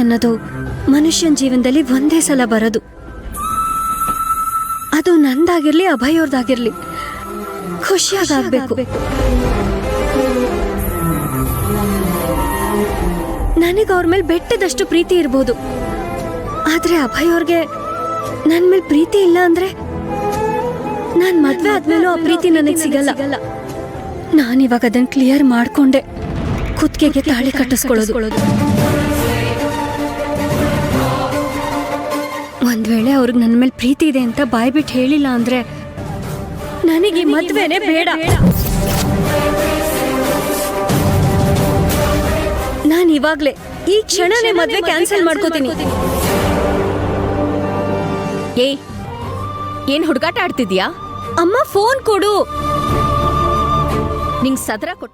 ಅನ್ನೋದು ಮನುಷ್ಯನ ಜೀವನದಲ್ಲಿ ಒಂದೇ ಸಲ ಬರೋದು. ಅದು ನಂದಾಗಿರ್ಲಿ ಅಭಯೋರ್ದಾಗಿರ್ಲಿ ಖುಷಿಯಾಗಬೇಕು. ನನಗೆ ಅವ್ರ ಮೇಲೆ ಬೆಟ್ಟದಷ್ಟು ಪ್ರೀತಿ ಇರ್ಬೋದು, ಆದ್ರೆ ಅಭಯೋರ್ಗೆ ನನ್ ಮೇಲೆ ಪ್ರೀತಿ ಇಲ್ಲ ಅಂದ್ರೆ ನಾನ್ ಮದ್ವೆ ಆದ್ಮೇಲೂ ಆ ಪ್ರೀತಿ ನನಗೆ ಸಿಗಲ್ಲ. ನಾನಿವಾಗ ಅದನ್ನ ಕ್ಲಿಯರ್ ಮಾಡ್ಕೊಂಡೆ ಕುತ್ತಿಗೆಗೆ ತಾಳಿ ಕಟ್ಟಿಸ್ಕೊಳ್ಳೋದು. ಒಂದ್ ವೇಳೆ ಅವ್ರಿಗೆ ನನ್ನ ಮೇಲೆ ಪ್ರೀತಿ ಇದೆ ಅಂತ ಬಾಯ್ಬಿಟ್ಟು ಹೇಳಿಲ್ಲ ಅಂದ್ರೆ ನನಗೆ ಈ ಮದ್ವೆನೇ ಬೇಡ. ನಾನು ಇವಾಗ್ಲೇ ಈ ಕ್ಷಣನೇ ಮದ್ವೆ ಕ್ಯಾನ್ಸಲ್ ಮಾಡ್ಕೋತೀನಿ. ಏನ್ ಹುಡುಗಾಟ ಆಡ್ತಿದ್ಯಾ? ಅಮ್ಮ ಫೋನ್ ಕೊಡು. ನಿಂಗ್ ಸದರ ಕೊಟ್ಟ